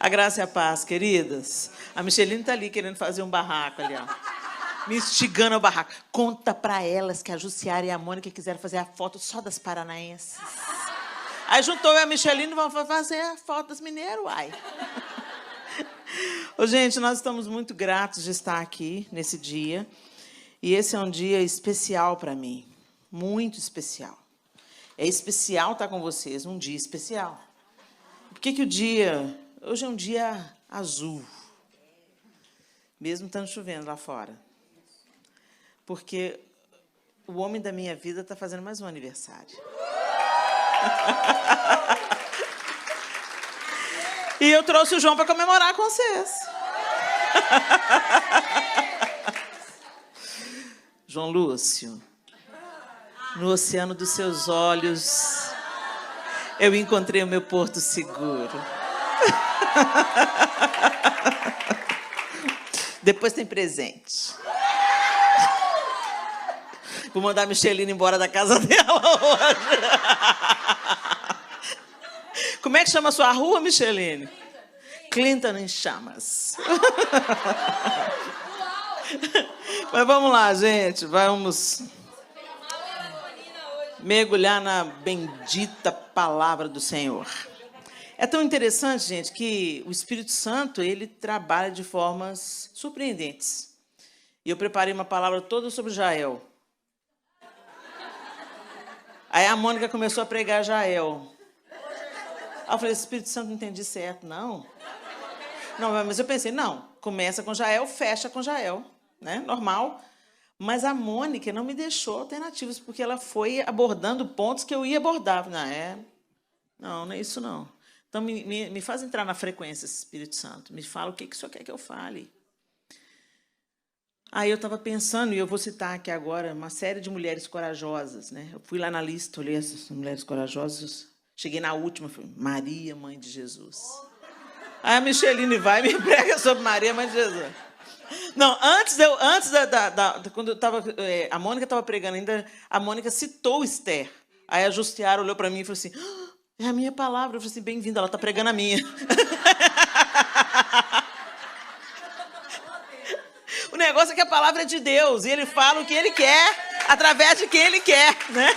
A graça e a paz, queridas. A Micheline está ali querendo fazer um barraco ali, ó. Me instigando ao barraco. Conta para elas que a Jussiara e a Mônica quiseram fazer a foto só das paranaenses. Aí juntou eu e a Micheline e vamos fazer a foto das mineiras, uai. Ô, gente, nós estamos muito gratos de estar aqui nesse dia. E esse é um dia especial para mim. Muito especial. É especial estar com vocês, um dia especial. Por que o dia... Hoje é um dia azul. Mesmo estando chovendo lá fora. Porque o homem da minha vida está fazendo mais um aniversário. E eu trouxe o João para comemorar com vocês. João Lúcio, no oceano dos seus olhos, eu encontrei o meu porto seguro. Depois tem presente. Vou mandar a Micheline embora da casa dela hoje. Como é que chama a sua rua, Micheline? Clinton em Chamas. Mas vamos lá, gente. Vamos mergulhar na bendita palavra do Senhor. É tão interessante, gente, que o Espírito Santo, ele trabalha de formas surpreendentes. E eu preparei uma palavra toda sobre Jael. Aí a Mônica começou a pregar Jael. Aí eu falei, Espírito Santo, não entendi certo, não. Não, mas eu pensei, não, começa com Jael, fecha com Jael, né? Normal. Mas a Mônica não me deixou alternativas, porque ela foi abordando pontos que eu ia abordar. Não é isso, não. Então, me faz entrar na frequência, Espírito Santo. Me fala o que o Senhor quer que eu fale. Aí eu estava pensando, e eu vou citar aqui agora, uma série de mulheres corajosas, né? Eu fui lá na lista, olhei essas mulheres corajosas, cheguei na última, falei, Maria, mãe de Jesus. Aí a Micheline vai e me prega sobre Maria, mãe de Jesus. Não, quando eu tava, a Mônica estava pregando ainda, a Mônica citou Esther. Aí a Justiara olhou para mim e falou assim, é a minha palavra. Eu falei assim, bem-vinda, ela está pregando a minha. O negócio é que a palavra é de Deus, e ele fala o que ele quer, através de quem ele quer, né?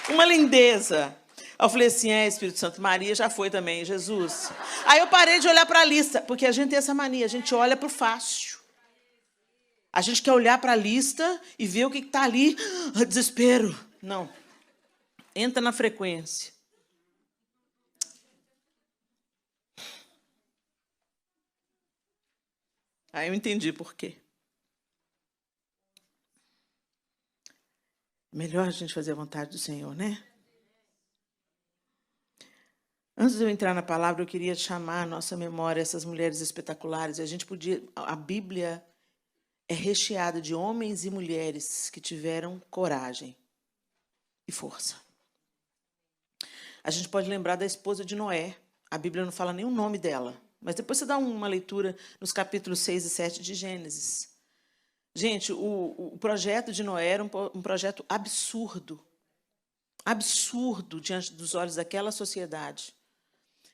Uma lindeza. Eu falei assim, Espírito Santo, Maria já foi também, Jesus. Aí eu parei de olhar para a lista, porque a gente tem essa mania, a gente olha para o fácil. A gente quer olhar para a lista e ver o que está ali, desespero. Não. Entra na frequência. Aí eu entendi por quê. Melhor a gente fazer a vontade do Senhor, né? Antes de eu entrar na palavra, eu queria chamar à nossa memória essas mulheres espetaculares. A Bíblia é recheada de homens e mulheres que tiveram coragem e força. A gente pode lembrar da esposa de Noé. A Bíblia não fala nem o nome dela. Mas depois você dá uma leitura nos capítulos 6 e 7 de Gênesis. Gente, o projeto de Noé era um projeto absurdo. Absurdo diante dos olhos daquela sociedade.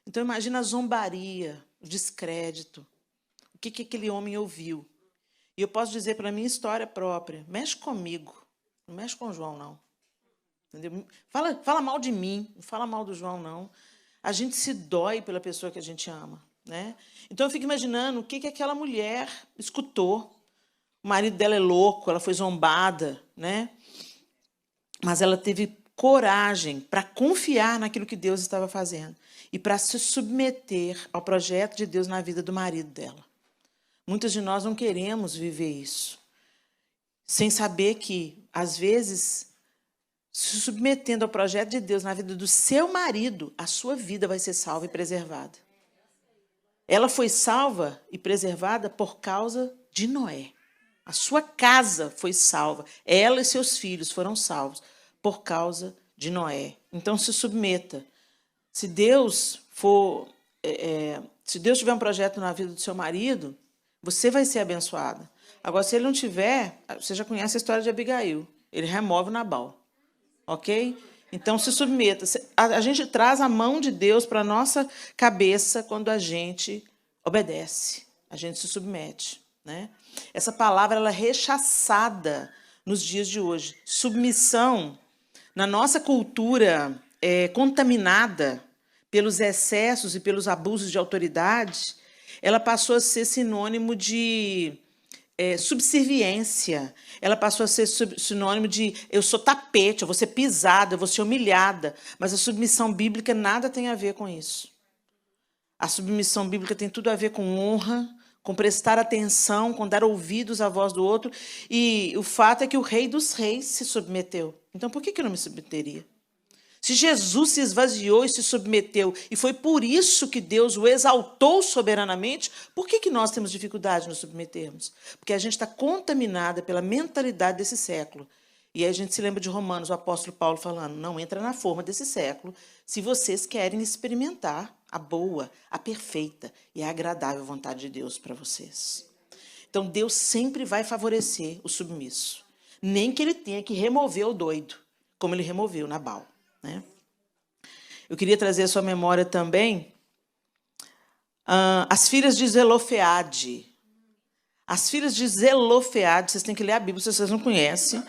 Então, imagina a zombaria, o descrédito. O que aquele homem ouviu. E eu posso dizer pela minha história própria, mexe comigo, não mexe com o João, não. Entendeu? Fala mal de mim, não fala mal do João, não. A gente se dói pela pessoa que a gente ama. Né? Então, eu fico imaginando o que aquela mulher escutou. O marido dela é louco, ela foi zombada, né? Mas ela teve coragem para confiar naquilo que Deus estava fazendo e para se submeter ao projeto de Deus na vida do marido dela. Muitas de nós não queremos viver isso, sem saber que, às vezes, se submetendo ao projeto de Deus na vida do seu marido, a sua vida vai ser salva e preservada. Ela foi salva e preservada por causa de Noé. A sua casa foi salva. Ela e seus filhos foram salvos por causa de Noé. Então, se submeta. Se Deus tiver um projeto na vida do seu marido, você vai ser abençoada. Agora, se ele não tiver, você já conhece a história de Abigail. Ele remove Nabal. Ok? Então, se submeta. A gente traz a mão de Deus para a nossa cabeça quando a gente obedece, a gente se submete, né? Essa palavra ela é rechaçada nos dias de hoje. Submissão, na nossa cultura contaminada pelos excessos e pelos abusos de autoridade, ela passou a ser sinônimo de subserviência. Ela passou a ser sinônimo de eu sou tapete, eu vou ser pisada, eu vou ser humilhada. Mas a submissão bíblica nada tem a ver com isso. A submissão bíblica tem tudo a ver com honra, com prestar atenção, com dar ouvidos à voz do outro. E o fato é que o Rei dos Reis se submeteu. Então, por que eu não me submeteria? Se Jesus se esvaziou e se submeteu, e foi por isso que Deus o exaltou soberanamente, por que nós temos dificuldade de nos submetermos? Porque a gente está contaminada pela mentalidade desse século. E aí a gente se lembra de Romanos, o apóstolo Paulo falando, não entra na forma desse século, se vocês querem experimentar a boa, a perfeita e a agradável vontade de Deus para vocês. Então, Deus sempre vai favorecer o submisso. Nem que ele tenha que remover o doido, como ele removeu Nabal. Né? Eu queria trazer à sua memória também as filhas de Zelofeade. As filhas de Zelofeade, vocês têm que ler a Bíblia se vocês não conhecem.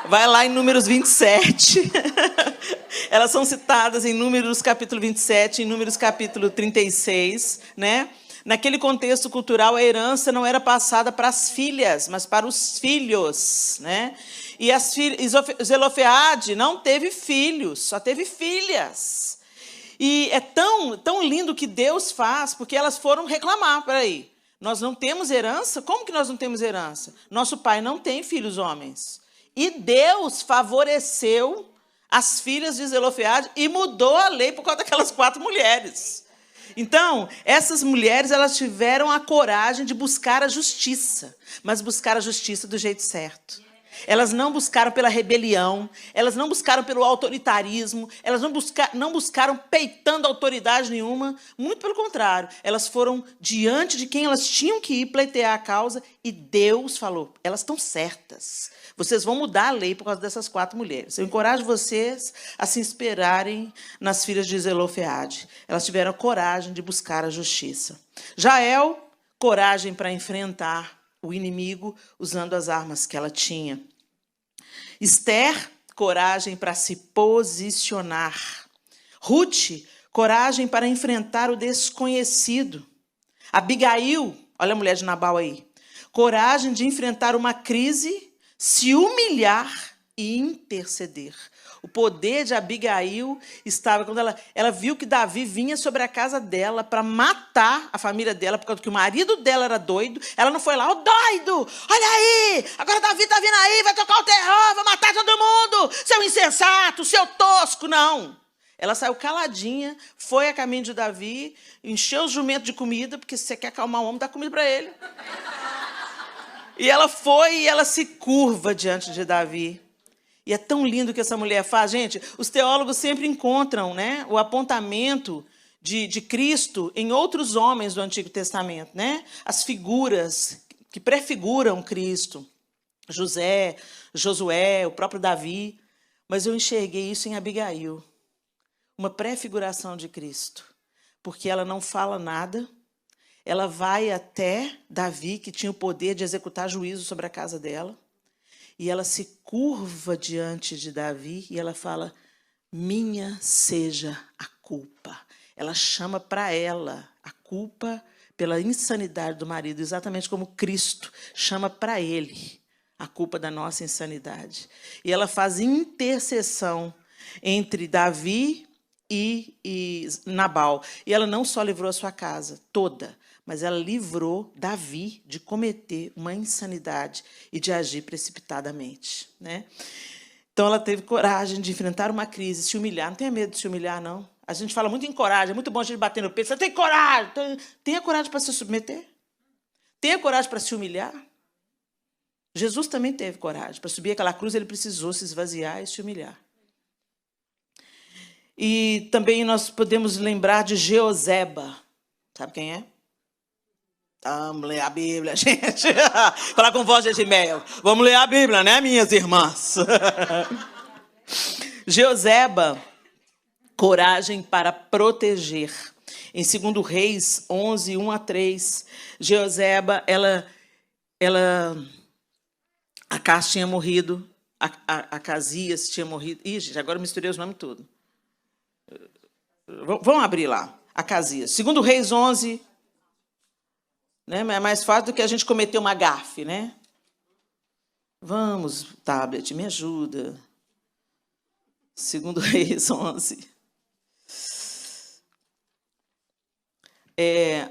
Vai lá em Números 27. Elas são citadas em Números capítulo 27, em Números capítulo 36. Né? Naquele contexto cultural, a herança não era passada para as filhas, mas para os filhos. Né? E Zelofeade não teve filhos, só teve filhas. E é tão lindo o que Deus faz, porque elas foram reclamar, peraí, nós não temos herança? Como que nós não temos herança? Nosso pai não tem filhos homens. E Deus favoreceu as filhas de Zelofeade e mudou a lei por causa daquelas 4 mulheres. Então, essas mulheres elas tiveram a coragem de buscar a justiça, mas buscar a justiça do jeito certo. Elas não buscaram pela rebelião, elas não buscaram pelo autoritarismo, elas não buscaram peitando autoridade nenhuma, muito pelo contrário, elas foram diante de quem elas tinham que ir pleitear a causa e Deus falou, elas estão certas, vocês vão mudar a lei por causa dessas 4 mulheres. Eu encorajo vocês a se inspirarem nas filhas de Zelofeade, elas tiveram coragem de buscar a justiça. Jael, coragem para enfrentar o inimigo usando as armas que ela tinha. Esther, coragem para se posicionar. Ruth, coragem para enfrentar o desconhecido. Abigail, olha a mulher de Nabal aí, coragem de enfrentar uma crise, se humilhar e interceder. O poder de Abigail estava quando ela viu que Davi vinha sobre a casa dela para matar a família dela, por causa que o marido dela era doido. Ela não foi lá, ô doido, olha aí, agora Davi está vindo aí, vai tocar o terror, vai matar todo mundo, seu insensato, seu tosco, não. Ela saiu caladinha, foi a caminho de Davi, encheu o jumento de comida, porque se você quer acalmar o homem, dá comida para ele. E ela foi e ela se curva diante de Davi. E é tão lindo o que essa mulher faz. Gente, os teólogos sempre encontram, né, o apontamento de Cristo em outros homens do Antigo Testamento. Né? As figuras que prefiguram Cristo. José, Josué, o próprio Davi. Mas eu enxerguei isso em Abigail. Uma prefiguração de Cristo. Porque ela não fala nada. Ela vai até Davi, que tinha o poder de executar juízo sobre a casa dela. E ela se curva diante de Davi e ela fala, minha seja a culpa. Ela chama para ela a culpa pela insanidade do marido, exatamente como Cristo chama para ele a culpa da nossa insanidade. E ela faz intercessão entre Davi e Nabal. E ela não só livrou a sua casa toda, mas ela livrou Davi de cometer uma insanidade e de agir precipitadamente. Né? Então, ela teve coragem de enfrentar uma crise, se humilhar. Não tenha medo de se humilhar, não. A gente fala muito em coragem, é muito bom a gente bater no peito. Você tem coragem. Tenha coragem para se submeter. Tenha coragem para se humilhar. Jesus também teve coragem. Para subir aquela cruz, ele precisou se esvaziar e se humilhar. E também nós podemos lembrar de Jeoseba. Sabe quem é? Vamos ler a Bíblia, gente. Falar com voz de Gmail. Vamos ler a Bíblia, né, minhas irmãs? Jeoseba, coragem para proteger. Em 2 Reis 11, 1-3, Jeoseba, Acás tinha morrido, Acasias tinha morrido. Ih, gente, agora eu misturei os nomes todos. Vamos abrir lá, Acasias. 2 Reis 11, né? É mais fácil do que a gente cometer uma gafe, né? Vamos, tablet, me ajuda. 2 Reis 11.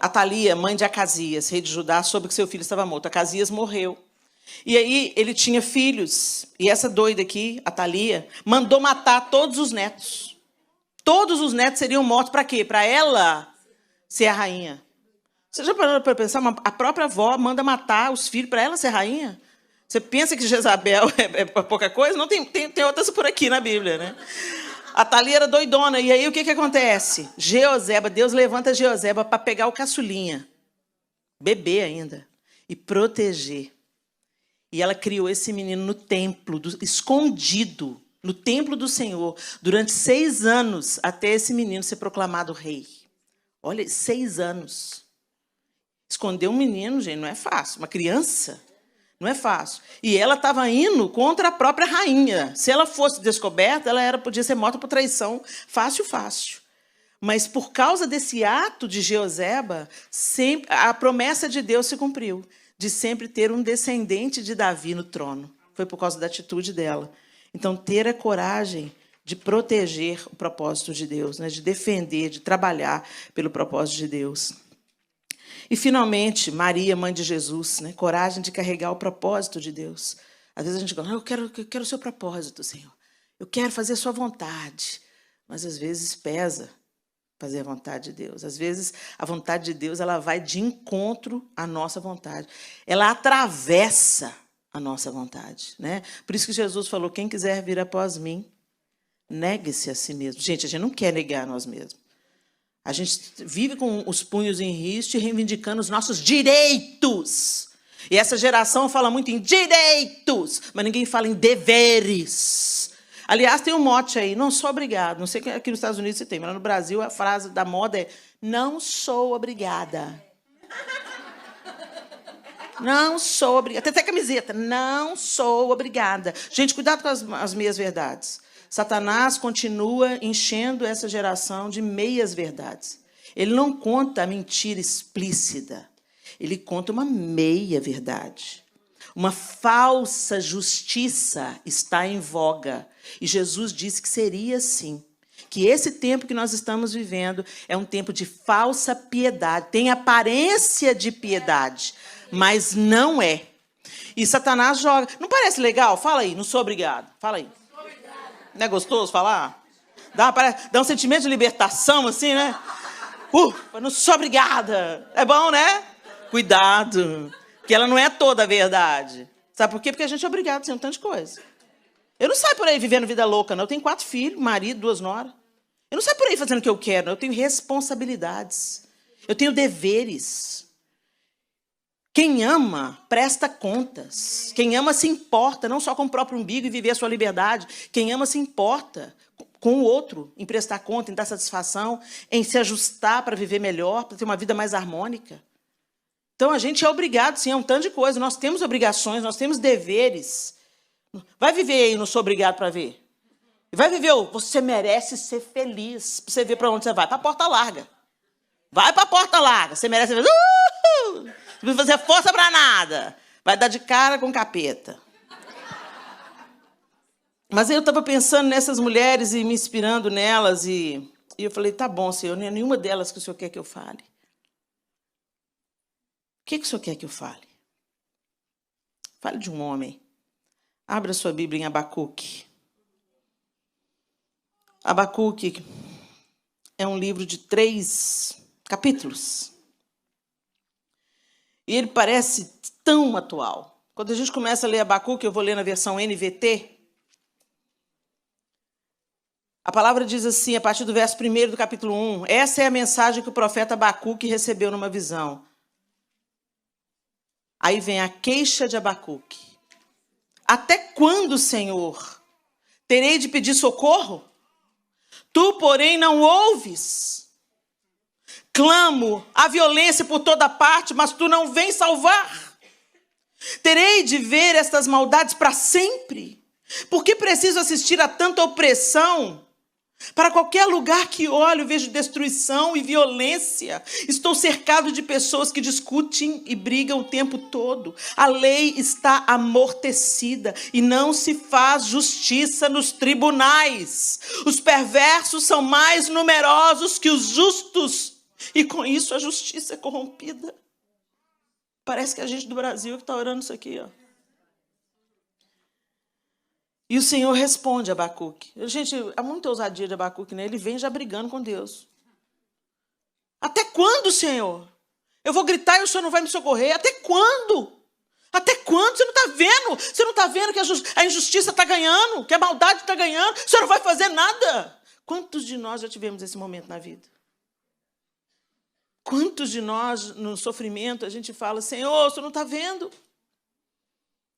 Atalia, mãe de Acasias, rei de Judá, soube que seu filho estava morto. Acasias morreu. E aí ele tinha filhos. E essa doida aqui, Atalia, mandou matar todos os netos. Todos os netos seriam mortos para quê? Para ela ser a rainha. Você já parou para pensar? A própria avó manda matar os filhos para ela ser rainha? Você pensa que Jezabel é pouca coisa? Não, tem outras por aqui na Bíblia, né? A Thalia era doidona. E aí o que acontece? Jeoseba, Deus levanta Jeoseba para pegar o caçulinha, bebê ainda, e proteger. E ela criou esse menino no templo, escondido, no templo do Senhor, durante 6 anos, até esse menino ser proclamado rei. Olha, 6 anos. Esconder um menino, gente, não é fácil. Uma criança, não é fácil. E ela estava indo contra a própria rainha. Se ela fosse descoberta, podia ser morta por traição. Fácil, fácil. Mas por causa desse ato de Jeoseba, a promessa de Deus se cumpriu, de sempre ter um descendente de Davi no trono. Foi por causa da atitude dela. Então, ter a coragem de proteger o propósito de Deus, né? De defender, de trabalhar pelo propósito de Deus. E, finalmente, Maria, mãe de Jesus, né? Coragem de carregar o propósito de Deus. Às vezes a gente fala, eu quero o seu propósito, Senhor. Eu quero fazer a sua vontade. Mas, às vezes, pesa fazer a vontade de Deus. Às vezes, a vontade de Deus ela vai de encontro à nossa vontade. Ela atravessa a nossa vontade, né? Por isso que Jesus falou, quem quiser vir após mim, negue-se a si mesmo. Gente, a gente não quer negar a nós mesmos. A gente vive com os punhos em riste, reivindicando os nossos direitos. E essa geração fala muito em direitos, mas ninguém fala em deveres. Aliás, tem um mote aí, não sou obrigado. Não sei que aqui nos Estados Unidos se tem, mas no Brasil a frase da moda é não sou obrigada. Não sou obrigada. Tem até camiseta. Não sou obrigada. Gente, cuidado com as meias verdades. Satanás continua enchendo essa geração de meias verdades. Ele não conta a mentira explícita. Ele conta uma meia verdade. Uma falsa justiça está em voga. E Jesus disse que seria assim. Que esse tempo que nós estamos vivendo é um tempo de falsa piedade. Tem aparência de piedade, mas não é. E Satanás joga. Não parece legal? Fala aí, não sou obrigado. Fala aí. Não é gostoso falar? Dá um sentimento de libertação, assim, né? Não sou obrigada. É bom, né? Cuidado, que ela não é toda a verdade. Sabe por quê? Porque a gente é obrigado a ser um tanto de coisa. Eu não saio por aí vivendo vida louca, não. Eu tenho 4 filhos, marido, 2 noras. Eu não saio por aí fazendo o que eu quero, não. Eu tenho responsabilidades. Eu tenho deveres. Quem ama, presta contas. Quem ama se importa, não só com o próprio umbigo e viver a sua liberdade. Quem ama se importa com o outro, em prestar conta, em dar satisfação, em se ajustar para viver melhor, para ter uma vida mais harmônica. Então, a gente é obrigado, sim, a um tanto de coisa. Nós temos obrigações, nós temos deveres. Vai viver aí, não sou obrigado para ver. Vai viver, você merece ser feliz. Para você ver para onde você vai. Para a porta larga. Vai para a porta larga. Você merece ser feliz. Não precisa fazer força para nada. Vai dar de cara com o capeta. Mas eu estava pensando nessas mulheres e me inspirando nelas. E eu falei, tá bom, Senhor, não é nenhuma delas que o Senhor quer que eu fale. O que o Senhor quer que eu fale? Fale de um homem. Abra sua Bíblia em Abacuque. Abacuque é um livro de 3 capítulos. E ele parece tão atual. Quando a gente começa a ler Abacuque, eu vou ler na versão NVT. A palavra diz assim, a partir do verso 1 do capítulo 1. Essa é a mensagem que o profeta Abacuque recebeu numa visão. Aí vem a queixa de Abacuque. Até quando, Senhor? Terei de pedir socorro? Tu, porém, não ouves. Clamo a violência por toda parte, mas tu não vens salvar. Terei de ver estas maldades para sempre? Por que preciso assistir a tanta opressão? Para qualquer lugar que olho, vejo destruição e violência. Estou cercado de pessoas que discutem e brigam o tempo todo. A lei está amortecida e não se faz justiça nos tribunais. Os perversos são mais numerosos que os justos. E com isso a justiça é corrompida. Parece que a gente do Brasil que está orando isso aqui, ó. E o Senhor responde a Abacuque. Gente, há muita ousadia de Abacuque, né? Ele vem já brigando com Deus. Até quando, Senhor? Eu vou gritar e o Senhor não vai me socorrer? Até quando? Até quando? Você não está vendo? Você não está vendo que a injustiça está ganhando? Que a maldade está ganhando? O Senhor não vai fazer nada? Quantos de nós já tivemos esse momento na vida? Quantos de nós, no sofrimento, a gente fala, Senhor, o Senhor não está vendo?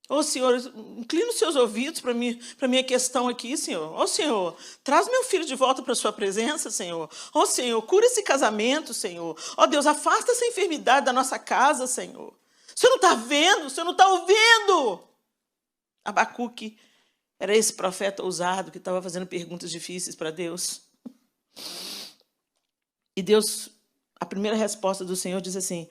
Ô, Senhor, inclina os seus ouvidos para a minha questão aqui, Senhor. Ô, Senhor, traz meu filho de volta para a sua presença, Senhor. Ô, Senhor, cura esse casamento, Senhor. Ó, Deus, afasta essa enfermidade da nossa casa, Senhor. O Senhor não está vendo, o Senhor não está ouvindo. Abacuque era esse profeta ousado que estava fazendo perguntas difíceis para Deus. E Deus, a primeira resposta do Senhor diz assim,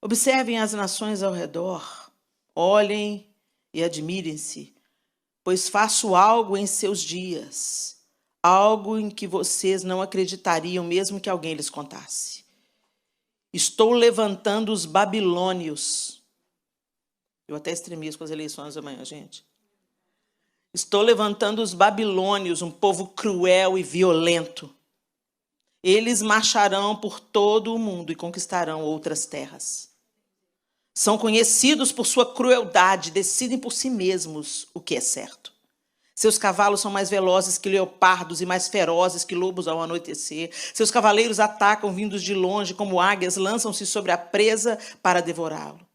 observem as nações ao redor, olhem e admirem-se, pois faço algo em seus dias, algo em que vocês não acreditariam mesmo que alguém lhes contasse. Estou levantando os babilônios. Eu até estremeço com as eleições amanhã, gente. Estou levantando os babilônios, um povo cruel e violento. Eles marcharão por todo o mundo e conquistarão outras terras. São conhecidos por sua crueldade, decidem por si mesmos o que é certo. Seus cavalos são mais velozes que leopardos e mais ferozes que lobos ao anoitecer. Seus cavaleiros atacam vindos de longe, como águias, lançam-se sobre a presa para devorá-lo.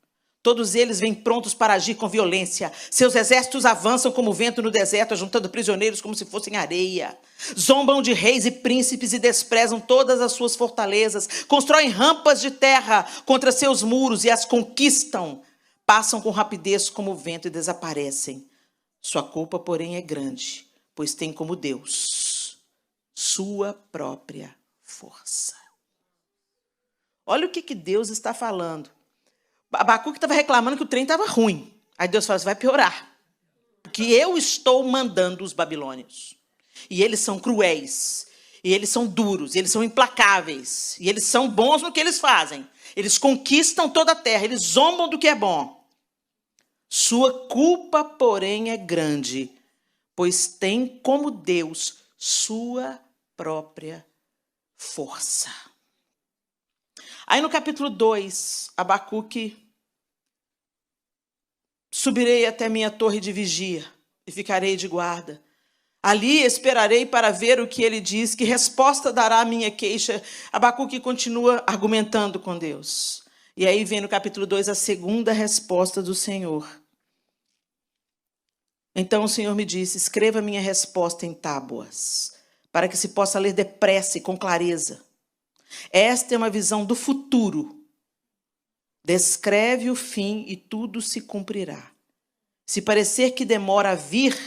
Todos eles vêm prontos para agir com violência. Seus exércitos avançam como vento no deserto, juntando prisioneiros como se fossem areia. Zombam de reis e príncipes e desprezam todas as suas fortalezas. Constroem rampas de terra contra seus muros e as conquistam. Passam com rapidez como vento e desaparecem. Sua culpa, porém, é grande, pois tem como Deus sua própria força. Olha o que Deus está falando. Abacuque estava reclamando que o trem estava ruim. Aí Deus fala, vai piorar. Porque eu estou mandando os babilônios. E eles são cruéis. E eles são duros. E eles são implacáveis. E eles são bons no que eles fazem. Eles conquistam toda a terra. Eles zombam do que é bom. Sua culpa, porém, é grande. Pois tem como Deus sua própria força. Aí no capítulo 2, Abacuque, subirei até minha torre de vigia e ficarei de guarda. Ali esperarei para ver o que ele diz, que resposta dará a minha queixa. Abacuque continua argumentando com Deus. E aí vem no capítulo 2 a segunda resposta do Senhor. Então o Senhor me disse, escreva minha resposta em tábuas, para que se possa ler depressa e com clareza. Esta é uma visão do futuro. Descreve o fim e tudo se cumprirá. Se parecer que demora a vir,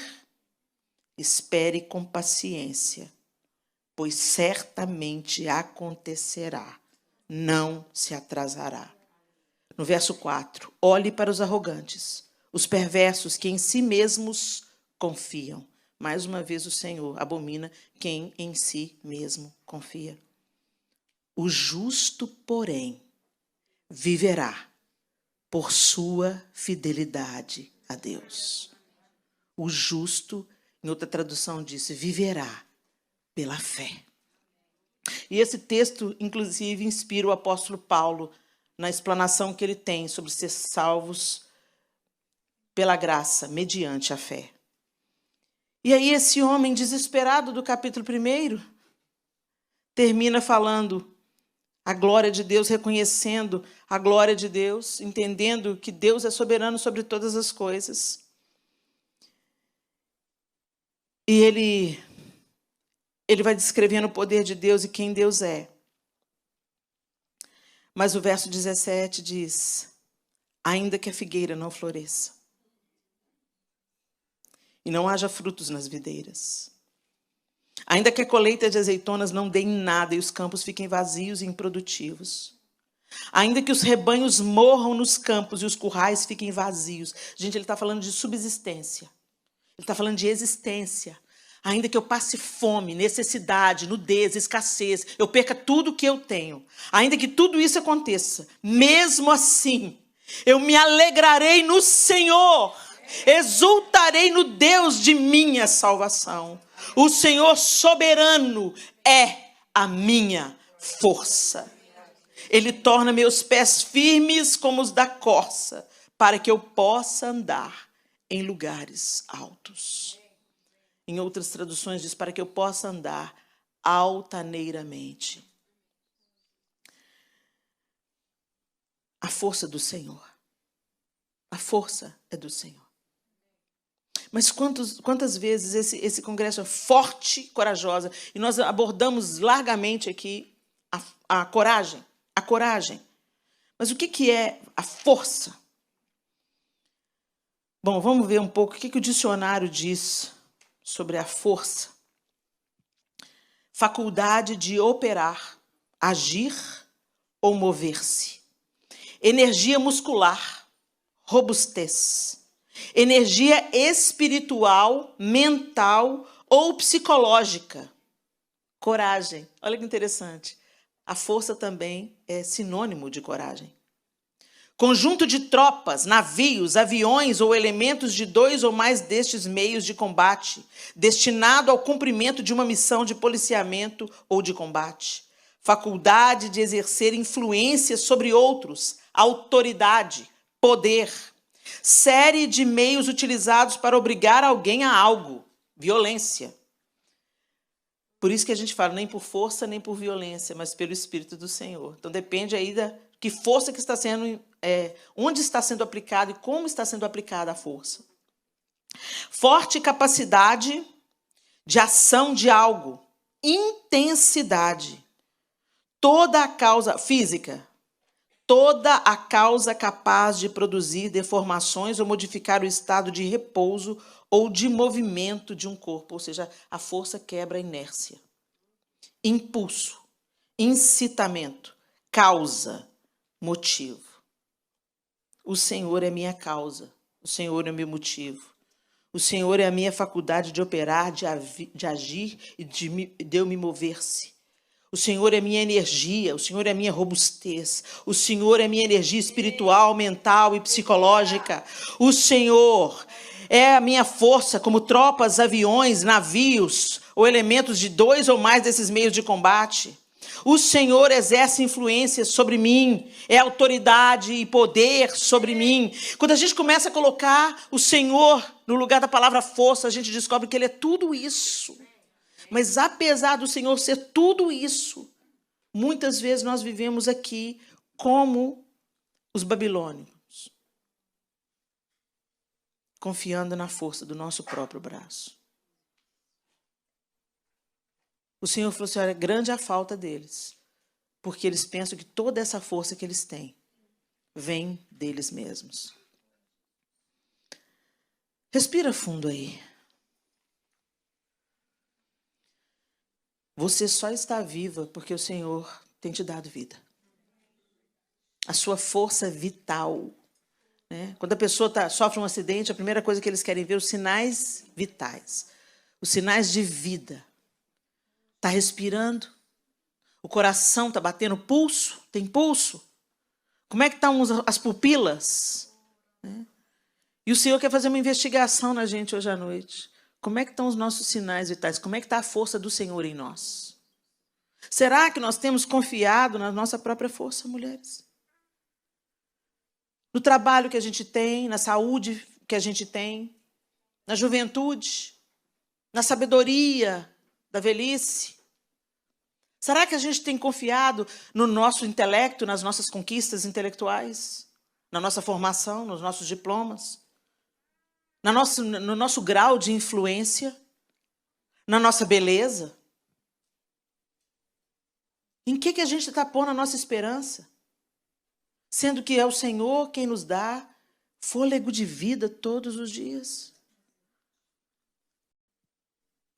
espere com paciência, pois certamente acontecerá, não se atrasará. No verso 4, olhe para os arrogantes, os perversos que em si mesmos confiam. Mais uma vez o Senhor abomina quem em si mesmo confia. O justo, porém, viverá por sua fidelidade a Deus. O justo, em outra tradução diz, viverá pela fé. E esse texto, inclusive, inspira o apóstolo Paulo na explanação que ele tem sobre ser salvos pela graça, mediante a fé. E aí esse homem desesperado do capítulo 1 termina falando a glória de Deus, reconhecendo a glória de Deus, entendendo que Deus é soberano sobre todas as coisas. E ele vai descrevendo o poder de Deus e quem Deus é. Mas o verso 17 diz: ainda que a figueira não floresça, e não haja frutos nas videiras, ainda que a colheita de azeitonas não dê em nada e os campos fiquem vazios e improdutivos, ainda que os rebanhos morram nos campos e os currais fiquem vazios. Gente, ele está falando de subsistência. Ele está falando de existência. Ainda que eu passe fome, necessidade, nudez, escassez, eu perca tudo que eu tenho. Ainda que tudo isso aconteça, mesmo assim, eu me alegrarei no Senhor. Exultarei no Deus de minha salvação. O Senhor soberano é a minha força. Ele torna meus pés firmes como os da corça, para que eu possa andar em lugares altos. Em outras traduções diz, para que eu possa andar altaneiramente. A força do Senhor. A força é do Senhor. Mas quantas vezes esse congresso é forte, corajosa, e nós abordamos largamente aqui a coragem. A coragem. Mas o que é a força? Bom, vamos ver um pouco o que o dicionário diz sobre a força. Faculdade de operar, agir ou mover-se. Energia muscular, robustez. Energia espiritual, mental ou psicológica. Coragem. Olha que interessante. A força também é sinônimo de coragem. Conjunto de tropas, navios, aviões ou elementos de 2 ou mais destes meios de combate, destinado ao cumprimento de uma missão de policiamento ou de combate. Faculdade de exercer influência sobre outros, autoridade, poder. Série de meios utilizados para obrigar alguém a algo, violência. Por isso que a gente fala, nem por força, nem por violência, mas pelo Espírito do Senhor. Então depende aí da que força que está sendo, onde está sendo aplicada e como está sendo aplicada a força. Forte capacidade de ação de algo. Intensidade. Toda a causa física. Toda a causa capaz de produzir deformações ou modificar o estado de repouso ou de movimento de um corpo. Ou seja, a força quebra a inércia. Impulso. Incitamento. Causa. Motivo. O Senhor é minha causa. O Senhor é meu motivo. O Senhor é a minha faculdade de operar, de agir e de eu me mover-se. O Senhor é minha energia, o Senhor é minha robustez. O Senhor é minha energia espiritual, mental e psicológica. O Senhor é a minha força, como tropas, aviões, navios ou elementos de 2 ou mais desses meios de combate. O Senhor exerce influência sobre mim, é autoridade e poder sobre mim. Quando a gente começa a colocar o Senhor no lugar da palavra força, a gente descobre que Ele é tudo isso. Mas apesar do Senhor ser tudo isso, muitas vezes nós vivemos aqui como os babilônicos, confiando na força do nosso próprio braço. O Senhor falou assim, olha, grande a falta deles, porque eles pensam que toda essa força que eles têm vem deles mesmos. Respira fundo aí. Você só está viva porque o Senhor tem te dado vida. A sua força vital. Né? Quando a pessoa sofre um acidente, a primeira coisa que eles querem ver é os sinais vitais. Os sinais de vida. Está respirando? O coração está batendo pulso? Tem pulso? Como é que estão as pupilas? Né? E o Senhor quer fazer uma investigação na gente hoje à noite. Como é que estão os nossos sinais vitais? Como é que está a força do Senhor em nós? Será que nós temos confiado na nossa própria força, mulheres? No trabalho que a gente tem, na saúde que a gente tem, na juventude, na sabedoria da velhice? Será que a gente tem confiado no nosso intelecto, nas nossas conquistas intelectuais, na nossa formação, nos nossos diplomas, no nosso grau de influência? Na nossa beleza? Em que a gente está pondo a nossa esperança? Sendo que é o Senhor quem nos dá fôlego de vida todos os dias.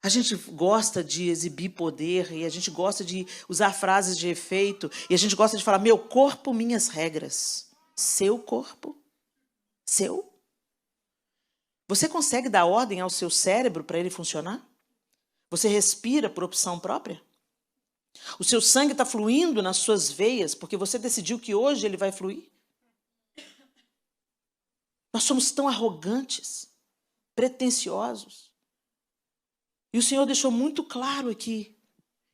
A gente gosta de exibir poder e a gente gosta de usar frases de efeito e a gente gosta de falar, meu corpo, minhas regras. Seu corpo? Seu? Você consegue dar ordem ao seu cérebro para ele funcionar? Você respira por opção própria? O seu sangue está fluindo nas suas veias porque você decidiu que hoje ele vai fluir? Nós somos tão arrogantes, pretensiosos. E o Senhor deixou muito claro aqui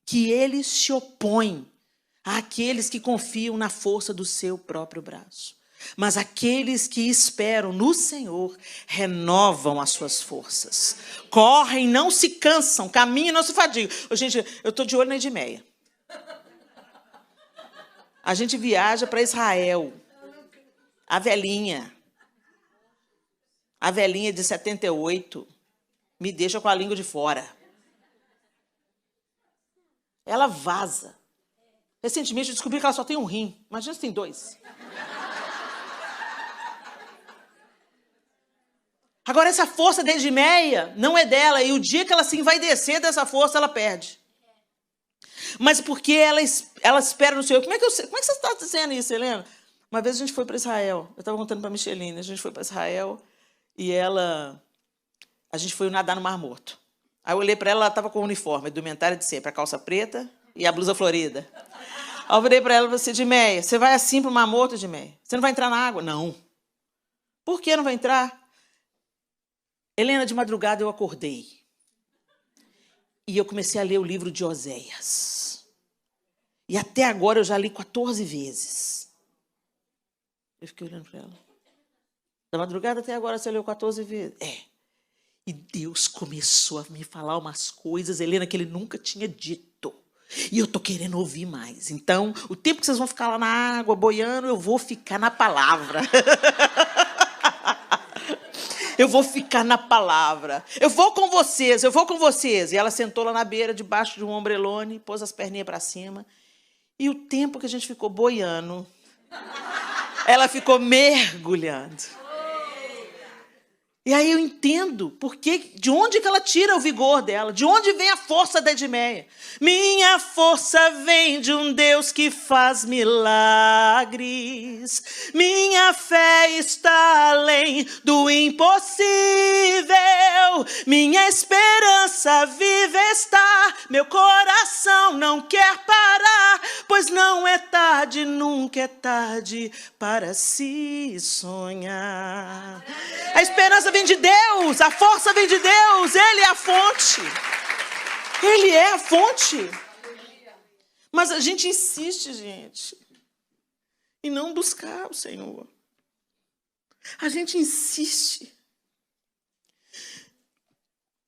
que Ele se opõe àqueles que confiam na força do seu próprio braço. Mas aqueles que esperam no Senhor renovam as suas forças. Correm, não se cansam, caminham, não se fadigam. Gente, eu estou de olho na Edmeia. A gente viaja para Israel. A velhinha de 78, me deixa com a língua de fora. Ela vaza. Recentemente eu descobri que ela só tem um rim. Imagina se tem 2. Agora, essa força da Edmeia não é dela. E o dia que ela se envaidecer dessa força, ela perde. Mas porque ela espera no Senhor. Como é que você está dizendo isso, Helena? Uma vez a gente foi para Israel. Eu estava contando para a Micheline. A gente foi para Israel e a gente foi nadar no Mar Morto. Aí eu olhei para ela estava com o uniforme, a indumentária de sempre, a calça preta e a blusa florida. Aí eu virei para ela e falei assim, Edmeia, você vai assim para o Mar Morto, Edmeia? Você não vai entrar na água? Não. Por que não vai entrar? Helena, de madrugada eu acordei. E eu comecei a ler o livro de Oséias. E até agora eu já li 14 vezes. Eu fiquei olhando para ela. Da madrugada até agora você leu 14 vezes? É. E Deus começou a me falar umas coisas, Helena, que Ele nunca tinha dito. E eu estou querendo ouvir mais. Então, o tempo que vocês vão ficar lá na água, boiando, eu vou ficar na palavra. Eu vou ficar na palavra. Eu vou com vocês. E ela sentou lá na beira, debaixo de um ombrelone, pôs as perninhas para cima. E o tempo que a gente ficou boiando, ela ficou mergulhando. E aí eu entendo de onde que ela tira o vigor dela, de onde vem a força da Edmeia. Minha força vem de um Deus que faz milagres. Minha fé está além do impossível. Minha esperança viva está. Meu coração não quer parar, pois não é tarde, nunca é tarde para se sonhar. A esperança vem de Deus, a força vem de Deus, Ele é a fonte. Ele é a fonte. Mas a gente insiste, gente, em não buscar o Senhor. A gente insiste.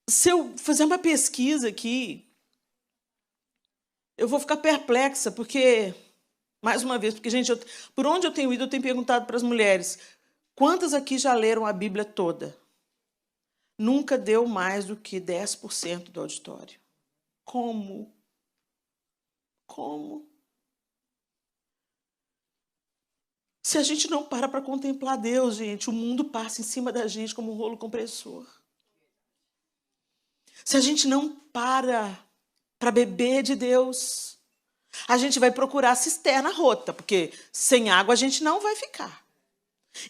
Se eu fazer uma pesquisa aqui, eu vou ficar perplexa, porque, mais uma vez, gente, por onde eu tenho ido, eu tenho perguntado para as mulheres, quantas aqui já leram a Bíblia toda? Nunca deu mais do que 10% do auditório. Como? Como? Se a gente não para contemplar Deus, gente, o mundo passa em cima da gente como um rolo compressor. Se a gente não para beber de Deus, a gente vai procurar cisterna rota, porque sem água a gente não vai ficar.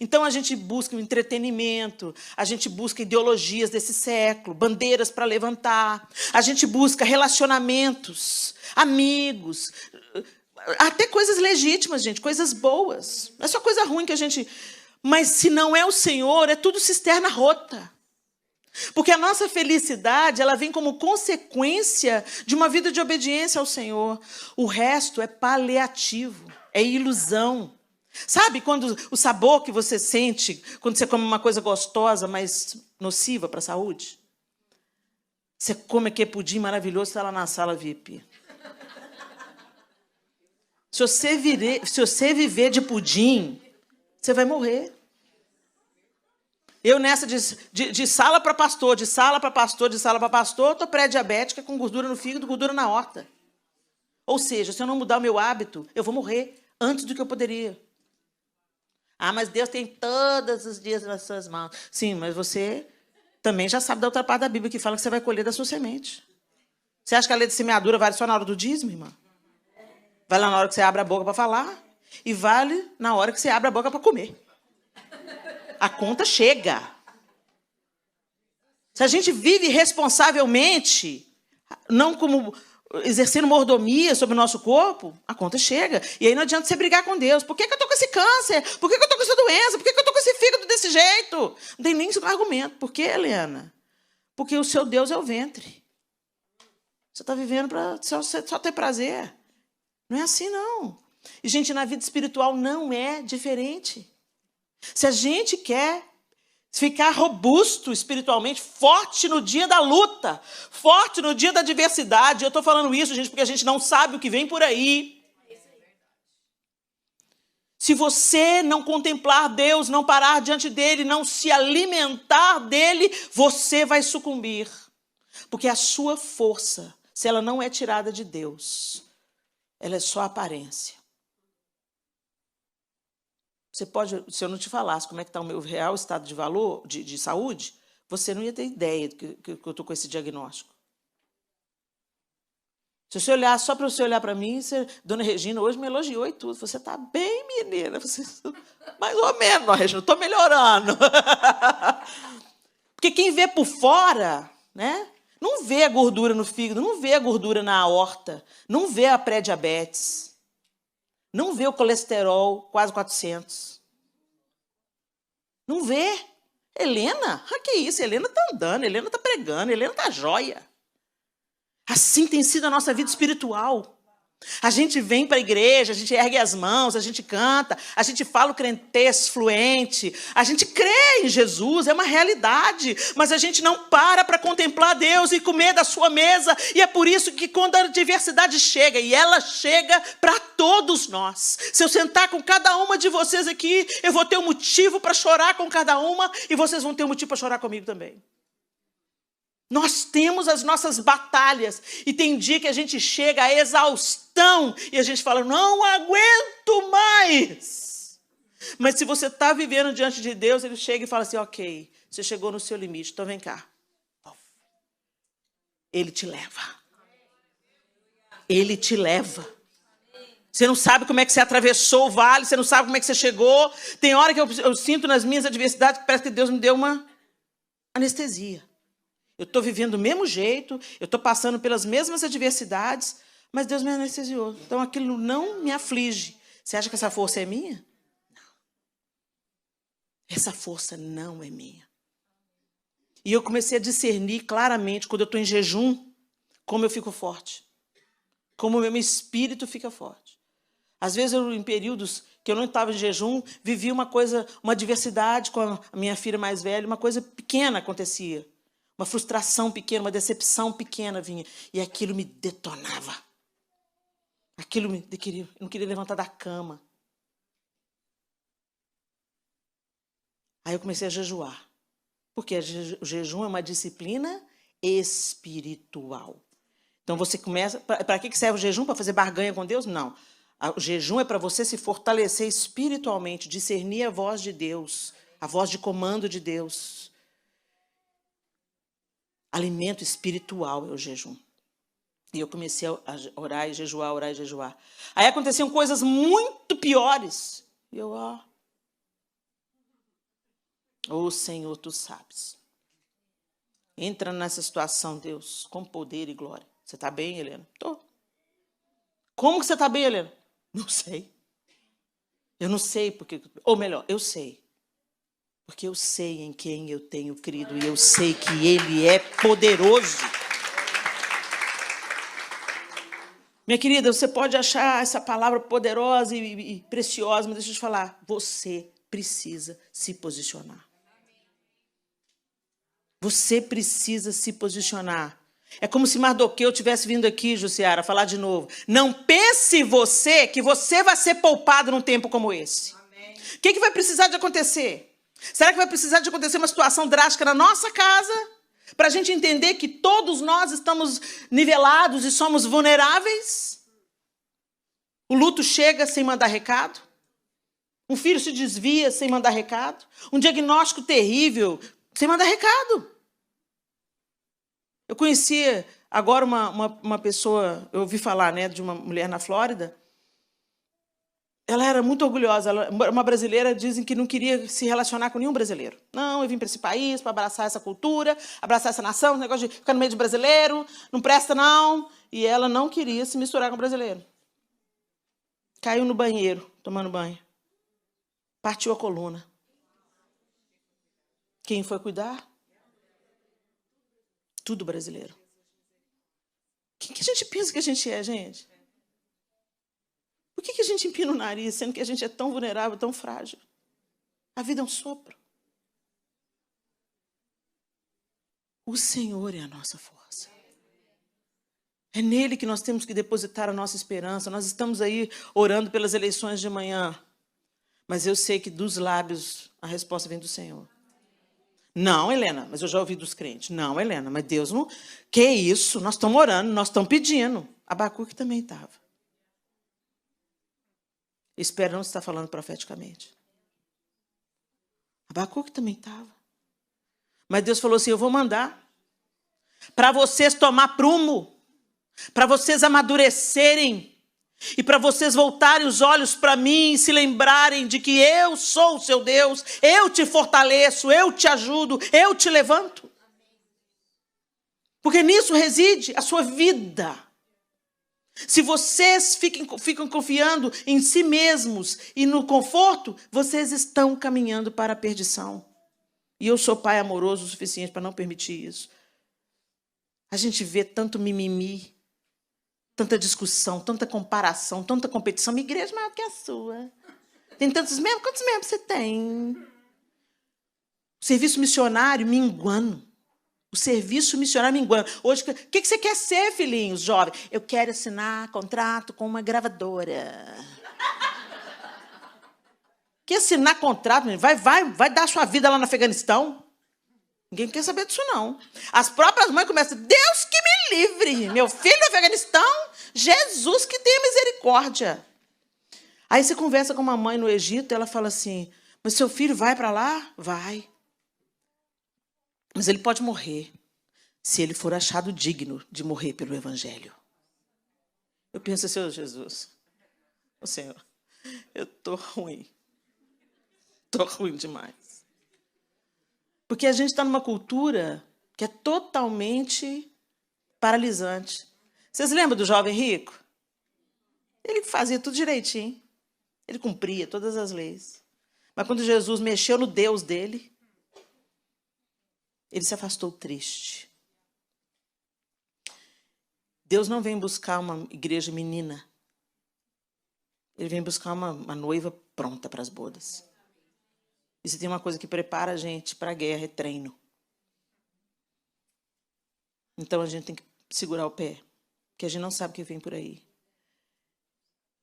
Então a gente busca o entretenimento, a gente busca ideologias desse século, bandeiras para levantar, a gente busca relacionamentos, amigos, até coisas legítimas, gente, coisas boas. Não é só coisa ruim que a gente... Mas se não é o Senhor, é tudo cisterna rota. Porque a nossa felicidade, ela vem como consequência de uma vida de obediência ao Senhor. O resto é paliativo, é ilusão. Sabe quando o sabor que você sente quando você come uma coisa gostosa, mas nociva para a saúde? Você come aquele pudim maravilhoso, está lá na sala VIP. Se você viver de pudim, você vai morrer. Eu nessa de sala para pastor, de sala para pastor, de sala para pastor, estou pré-diabética com gordura no fígado, gordura na horta. Ou seja, se eu não mudar o meu hábito, eu vou morrer antes do que eu poderia. Ah, mas Deus tem todos os dias nas suas mãos. Sim, mas você também já sabe da outra parte da Bíblia que fala que você vai colher da sua semente. Você acha que a lei de semeadura vale só na hora do dízimo, irmã? Vale na hora que você abre a boca para falar e vale na hora que você abre a boca para comer. A conta chega. Se a gente vive responsavelmente, não como exercendo mordomia sobre o nosso corpo, a conta chega. E aí não adianta você brigar com Deus. Por que eu estou com esse câncer? Por que eu estou com essa doença? Por que eu estou com esse fígado desse jeito? Não tem nem argumento. Por quê, Helena? Porque o seu Deus é o ventre. Você está vivendo para só ter prazer. Não é assim, não. E, gente, na vida espiritual não é diferente. Se a gente quer ficar robusto espiritualmente, forte no dia da luta, forte no dia da adversidade, eu estou falando isso, gente, porque a gente não sabe o que vem por aí. Se você não contemplar Deus, não parar diante dele, não se alimentar dele, você vai sucumbir. Porque a sua força, se ela não é tirada de Deus, ela é só aparência. Você pode, se eu não te falasse como é que está o meu real estado de valor, de saúde, você não ia ter ideia que eu estou com esse diagnóstico. Se você olhar, só para você olhar para mim, Dona Regina hoje me elogiou e tudo. Você está bem, menina. Você, mais ou menos, Dona Regina, estou melhorando. Porque quem vê por fora, né, não vê a gordura no fígado, não vê a gordura na aorta, não vê a pré-diabetes. Não vê o colesterol quase 400. Não vê. Helena? Que isso? Helena está andando, Helena está pregando, Helena está jóia. Assim tem sido a nossa vida espiritual. A gente vem para a igreja, a gente ergue as mãos, a gente canta, a gente fala o crentez fluente, a gente crê em Jesus, é uma realidade, mas a gente não para contemplar Deus e comer da sua mesa, e é por isso que quando a adversidade chega, e ela chega para todos nós, se eu sentar com cada uma de vocês aqui, eu vou ter um motivo para chorar com cada uma, e vocês vão ter um motivo para chorar comigo também. Nós temos as nossas batalhas e tem dia que a gente chega à exaustão e a gente fala, não aguento mais. Mas se você está vivendo diante de Deus, ele chega e fala assim, ok, você chegou no seu limite, então vem cá. Ele te leva. Ele te leva. Você não sabe como é que você atravessou o vale, você não sabe como é que você chegou. Tem hora que eu sinto nas minhas adversidades que parece que Deus me deu uma anestesia. Eu estou vivendo do mesmo jeito, eu estou passando pelas mesmas adversidades, mas Deus me anestesiou. Então, aquilo não me aflige. Você acha que essa força é minha? Não. Essa força não é minha. E eu comecei a discernir claramente, quando eu estou em jejum, como eu fico forte. Como o meu espírito fica forte. Às vezes, em períodos que eu não estava em jejum, vivia uma adversidade com a minha filha mais velha, uma coisa pequena acontecia. Uma frustração pequena, uma decepção pequena vinha. E aquilo me detonava. Eu não queria levantar da cama. Aí eu comecei a jejuar. Porque o jejum é uma disciplina espiritual. Então você começa... Para que serve o jejum? Para fazer barganha com Deus? Não. O jejum é para você se fortalecer espiritualmente, discernir a voz de Deus, a voz de comando de Deus. Alimento espiritual é o jejum. E eu comecei a orar e jejuar, orar e jejuar. Aí aconteciam coisas muito piores. E eu, Senhor, tu sabes. Entra nessa situação, Deus, com poder e glória. Você está bem, Helena? Estou. Como que você está bem, Helena? Não sei. Eu não sei porque... Ou melhor, eu sei. Porque eu sei em quem eu tenho crido e eu sei que Ele é poderoso. Minha querida, você pode achar essa palavra poderosa e preciosa, mas deixa eu te falar, você precisa se posicionar. Você precisa se posicionar. É como se Mardoqueu tivesse vindo aqui, Jussiara, falar de novo. Não pense você que você vai ser poupado num tempo como esse. O que vai precisar de acontecer? Será que vai precisar de acontecer uma situação drástica na nossa casa para a gente entender que todos nós estamos nivelados e somos vulneráveis? O luto chega sem mandar recado. Um filho se desvia sem mandar recado. Um diagnóstico terrível sem mandar recado. Eu conheci agora uma pessoa, eu ouvi falar, né, de uma mulher na Flórida. Ela era muito orgulhosa, uma brasileira, dizem que não queria se relacionar com nenhum brasileiro. Não, eu vim para esse país para abraçar essa cultura, abraçar essa nação, esse negócio de ficar no meio de brasileiro, não presta não. E ela não queria se misturar com brasileiro. Caiu no banheiro, tomando banho. Partiu a coluna. Quem foi cuidar? Tudo brasileiro. Quem que a gente pensa que a gente é, gente? Por que a gente empina o nariz, sendo que a gente é tão vulnerável, tão frágil? A vida é um sopro. O Senhor é a nossa força. É nele que nós temos que depositar a nossa esperança. Nós estamos aí orando pelas eleições de manhã. Mas eu sei que dos lábios a resposta vem do Senhor. Não, Helena, mas eu já ouvi dos crentes. Não, Helena, mas Deus não... Que isso? Nós estamos orando, nós estamos pedindo. Abacuque também estava. Espero não estar falando profeticamente. Abacuque também estava. Mas Deus falou assim, eu vou mandar para vocês tomar prumo, para vocês amadurecerem e para vocês voltarem os olhos para mim e se lembrarem de que eu sou o seu Deus, eu te fortaleço, eu te ajudo, eu te levanto. Porque nisso reside a sua vida. Se vocês ficam confiando em si mesmos e no conforto, vocês estão caminhando para a perdição. E eu sou pai amoroso o suficiente para não permitir isso. A gente vê tanto mimimi, tanta discussão, tanta comparação, tanta competição. Minha igreja é maior que a sua. Tem tantos membros? Quantos membros você tem? O serviço missionário minguando. O serviço missionário minguando. Hoje, o que você quer ser, filhinhos, jovem? Eu quero assinar contrato com uma gravadora. Quer assinar contrato? Vai dar sua vida lá no Afeganistão? Ninguém quer saber disso, não. As próprias mães começam, Deus que me livre, meu filho no Afeganistão, Jesus que tenha misericórdia. Aí você conversa com uma mãe no Egito, ela fala assim, mas seu filho vai para lá? Vai. Mas ele pode morrer, se ele for achado digno de morrer pelo Evangelho. Eu penso, Senhor Jesus, ô Senhor, eu estou ruim. Estou ruim demais. Porque a gente está numa cultura que é totalmente paralisante. Vocês lembram do jovem rico? Ele fazia tudo direitinho. Ele cumpria todas as leis. Mas quando Jesus mexeu no Deus dele, ele se afastou triste. Deus não vem buscar uma igreja menina. Ele vem buscar uma noiva pronta para as bodas. E se tem uma coisa que prepara a gente para a guerra, é treino. Então a gente tem que segurar o pé, que a gente não sabe o que vem por aí.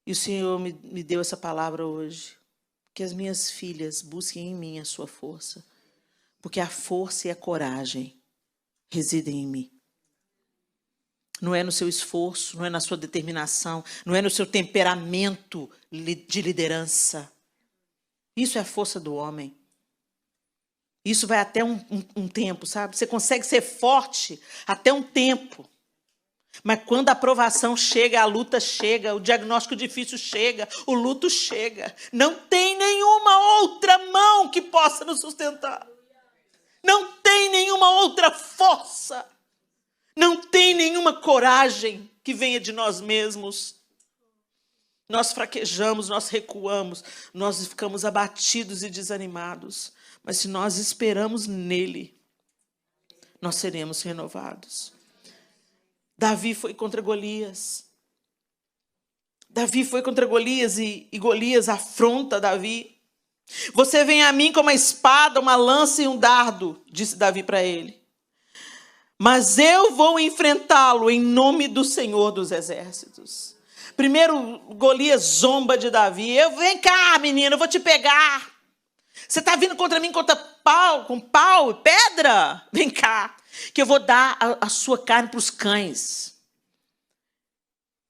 E o Senhor me deu essa palavra hoje, que as minhas filhas busquem em mim a sua força, porque a força e a coragem residem em mim. Não é no seu esforço, não é na sua determinação, não é no seu temperamento de liderança. Isso é a força do homem. Isso vai até um tempo, sabe? Você consegue ser forte até um tempo. Mas quando a aprovação chega, a luta chega, o diagnóstico difícil chega, o luto chega. Não tem nenhuma outra mão que possa nos sustentar. Não tem nenhuma outra força. Não tem nenhuma coragem que venha de nós mesmos. Nós fraquejamos, nós recuamos, nós ficamos abatidos e desanimados. Mas se nós esperamos nele, nós seremos renovados. Davi foi contra Golias. Davi foi contra Golias e Golias afronta Davi. Você vem a mim com uma espada, uma lança e um dardo, disse Davi para ele. Mas eu vou enfrentá-lo em nome do Senhor dos Exércitos. Primeiro, Golias zomba de Davi. Vem cá, menino, eu vou te pegar. Você está vindo contra mim contra pau, com pau e pedra? Vem cá, que eu vou dar a sua carne para os cães.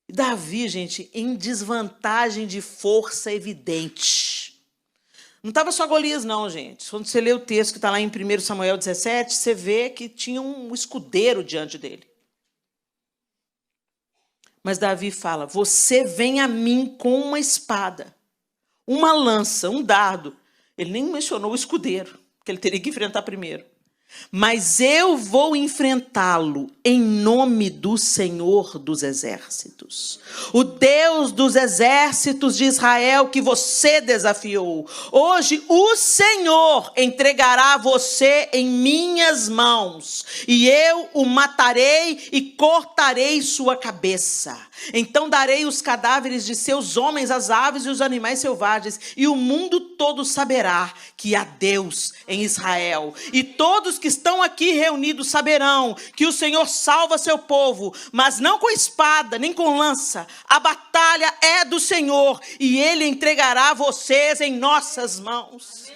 E Davi, gente, em desvantagem de força evidente. Não estava só Golias, não, gente. Quando você lê o texto que está lá em 1 Samuel 17, você vê que tinha um escudeiro diante dele. Mas Davi fala, você vem a mim com uma espada, uma lança, um dardo. Ele nem mencionou o escudeiro, que ele teria que enfrentar primeiro. Mas eu vou enfrentá-lo em nome do Senhor dos Exércitos, o Deus dos exércitos de Israel que você desafiou. Hoje o Senhor entregará você em minhas mãos, e eu o matarei e cortarei sua cabeça. Então darei os cadáveres de seus homens às aves e os animais selvagens, e o mundo todo saberá que há Deus em Israel. E todos que estão aqui reunidos saberão que o Senhor salva seu povo, mas não com espada, nem com lança. A batalha é do Senhor, e Ele entregará vocês em nossas mãos.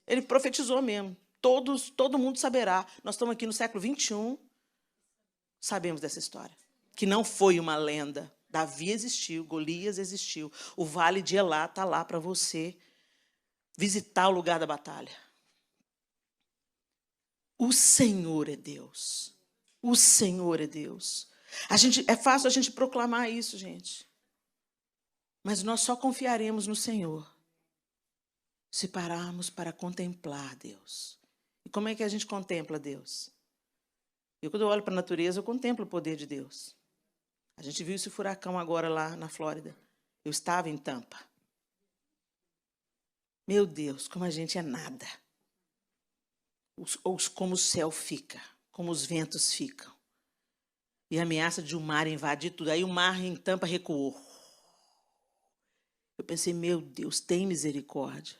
Ele profetizou mesmo. Todo mundo saberá. Nós estamos aqui no século 21, sabemos dessa história. Que não foi uma lenda. Davi existiu, Golias existiu. O Vale de Elá está lá para você visitar o lugar da batalha. O Senhor é Deus. O Senhor é Deus. É fácil a gente proclamar isso, gente. Mas nós só confiaremos no Senhor se pararmos para contemplar Deus. E como é que a gente contempla Deus? Quando eu olho para a natureza, eu contemplo o poder de Deus. A gente viu esse furacão agora lá na Flórida. Eu estava em Tampa. Meu Deus, como a gente é nada. Como o céu fica, como os ventos ficam. E a ameaça de um mar invadir tudo. Aí o mar em Tampa recuou. Eu pensei, meu Deus, tem misericórdia.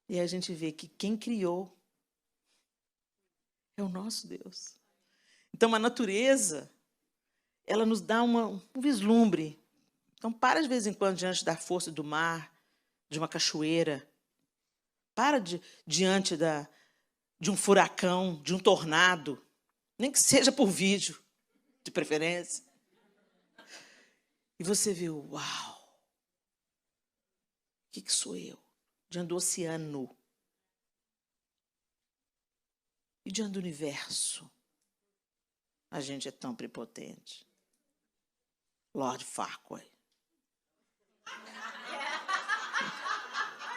E aí a gente vê que quem criou é o nosso Deus. Então a natureza, ela nos dá um vislumbre. Então para de vez em quando diante da força do mar, de uma cachoeira. Para diante de um furacão, de um tornado. Nem que seja por vídeo, de preferência. E você vê, uau! O que sou eu? Diante do oceano. E diante do universo. A gente é tão prepotente. Lord Farquhar.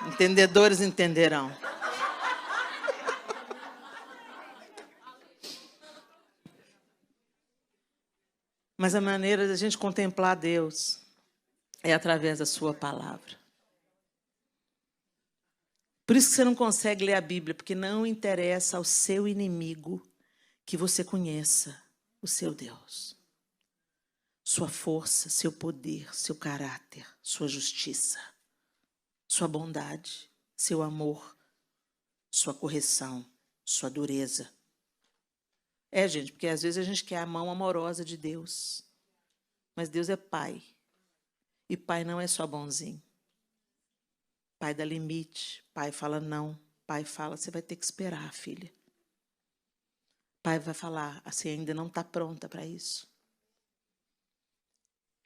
Entendedores entenderão. Mas a maneira de a gente contemplar Deus é através da sua palavra. Por isso que você não consegue ler a Bíblia, porque não interessa ao seu inimigo que você conheça o seu Deus. Sua força, seu poder, seu caráter, sua justiça, sua bondade, seu amor, sua correção, sua dureza. Gente, porque às vezes a gente quer a mão amorosa de Deus. Mas Deus é Pai. E Pai não é só bonzinho. Pai dá limite. Pai fala não. Pai fala, você vai ter que esperar, filha. Pai vai falar, você ainda não está pronta para isso.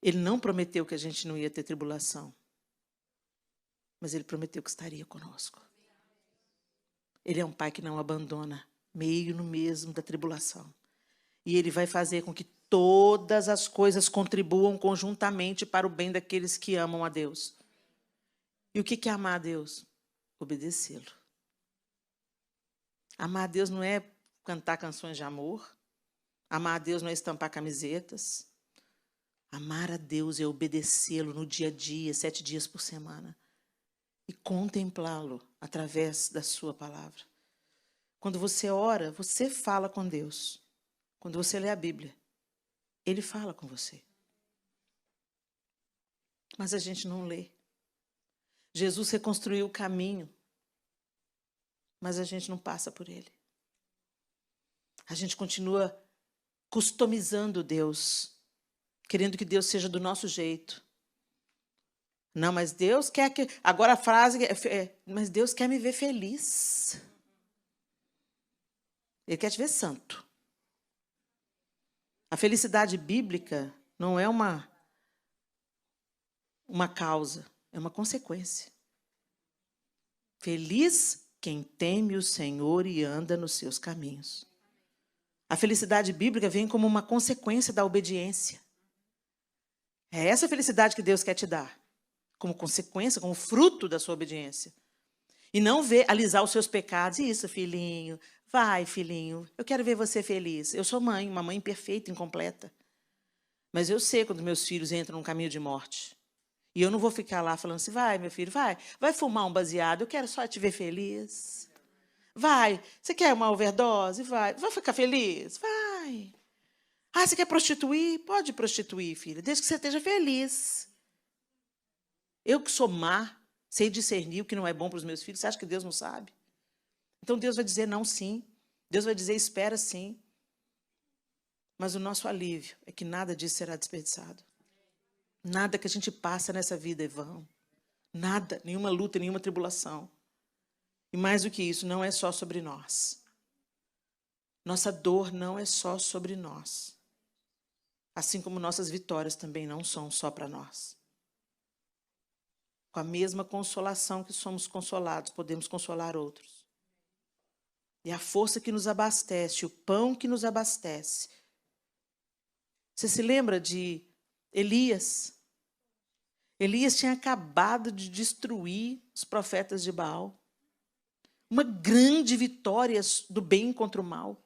Ele não prometeu que a gente não ia ter tribulação. Mas Ele prometeu que estaria conosco. Ele é um Pai que não abandona. Meio no mesmo da tribulação. E Ele vai fazer com que todas as coisas contribuam conjuntamente para o bem daqueles que amam a Deus. E o que é amar a Deus? Obedecê-lo. Amar a Deus não é cantar canções de amor. Amar a Deus não é estampar camisetas. Amar a Deus é obedecê-lo no dia a dia, 7 dias por semana. E contemplá-lo através da sua palavra. Quando você ora, você fala com Deus. Quando você lê a Bíblia, Ele fala com você. Mas a gente não lê. Jesus reconstruiu o caminho, mas a gente não passa por ele. A gente continua customizando Deus, querendo que Deus seja do nosso jeito. Não, mas Deus quer que... Agora a frase mas Deus quer me ver feliz. Ele quer te ver santo. A felicidade bíblica não é uma causa, é uma consequência. Feliz quem teme o Senhor e anda nos seus caminhos. A felicidade bíblica vem como uma consequência da obediência. É essa felicidade que Deus quer te dar, como consequência, como fruto da sua obediência. E não ver, alisar os seus pecados. Isso, filhinho. Vai, filhinho. Eu quero ver você feliz. Eu sou mãe, uma mãe imperfeita, incompleta. Mas eu sei quando meus filhos entram num caminho de morte. E eu não vou ficar lá falando assim, vai, meu filho, vai fumar um baseado, eu quero só te ver feliz. Vai, você quer uma overdose? Vai ficar feliz? Vai. Ah, você quer prostituir? Pode prostituir, filha, desde que você esteja feliz. Eu que sou má, sei discernir o que não é bom para os meus filhos, você acha que Deus não sabe? Então Deus vai dizer não, sim. Deus vai dizer espera, sim. Mas o nosso alívio é que nada disso será desperdiçado. Nada que a gente passa nessa vida é vão. Nada, nenhuma luta, nenhuma tribulação. E mais do que isso, não é só sobre nós. Nossa dor não é só sobre nós. Assim como nossas vitórias também não são só para nós. Com a mesma consolação que somos consolados, podemos consolar outros. E a força que nos abastece, o pão que nos abastece. Você se lembra de Elias? Elias tinha acabado de destruir os profetas de Baal. Uma grande vitória do bem contra o mal.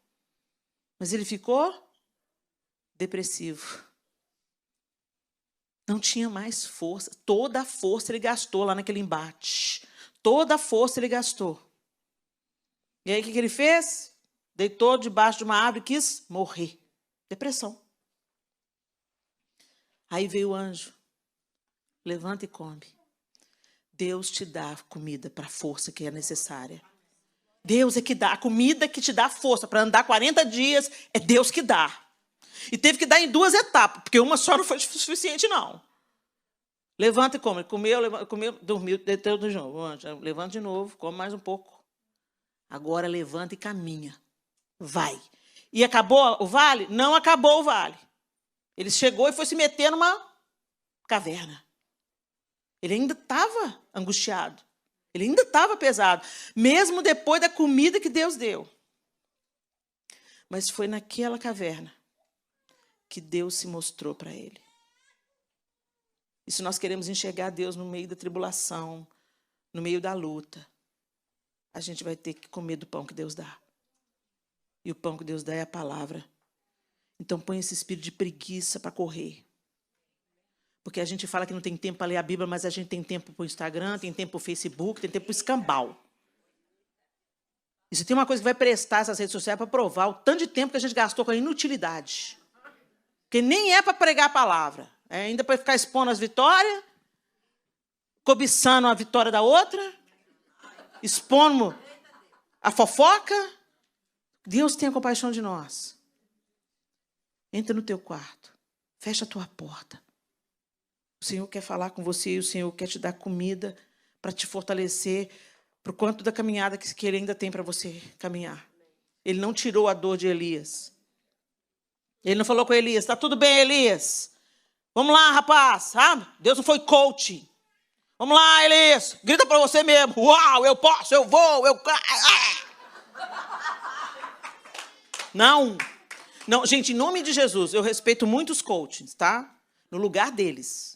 Mas ele ficou depressivo. Não tinha mais força. Toda a força ele gastou lá naquele embate. Toda a força ele gastou. E aí o que ele fez? Deitou debaixo de uma árvore e quis morrer. Depressão. Aí veio o anjo. Levanta e come. Deus te dá comida para a força que é necessária. Deus é que dá. A comida que te dá força para andar 40 dias, é Deus que dá. E teve que dar em 2 etapas, porque uma só não foi suficiente, não. Levanta e come. Comeu, dormiu, deitou de novo. Levanta de novo, come mais um pouco. Agora levanta e caminha. Vai. E acabou o vale? Não acabou o vale. Ele chegou e foi se meter numa caverna. Ele ainda estava angustiado. Ele ainda estava pesado. Mesmo depois da comida que Deus deu. Mas foi naquela caverna que Deus se mostrou para ele. E se nós queremos enxergar Deus no meio da tribulação, no meio da luta, a gente vai ter que comer do pão que Deus dá. E o pão que Deus dá é a palavra. Então põe esse espírito de preguiça para correr. Porque a gente fala que não tem tempo para ler a Bíblia, mas a gente tem tempo para o Instagram, tem tempo para o Facebook, tem tempo para o escambau. E se tem uma coisa que vai prestar essas redes sociais para provar o tanto de tempo que a gente gastou com a inutilidade. Porque nem é para pregar a palavra. É ainda para ficar expondo as vitórias, cobiçando a vitória da outra, expondo a fofoca. Deus tenha compaixão de nós. Entra no teu quarto, fecha a tua porta. O Senhor quer falar com você e o Senhor quer te dar comida para te fortalecer para o quanto da caminhada que Ele ainda tem para você caminhar. Ele não tirou a dor de Elias. Ele não falou com Elias, está tudo bem, Elias? Vamos lá, rapaz. Ah, Deus não foi coach. Vamos lá, Elias. Grita para você mesmo. Uau, eu posso, eu vou, eu... Não. Não, gente, em nome de Jesus, eu respeito muitos coaches, tá? No lugar deles.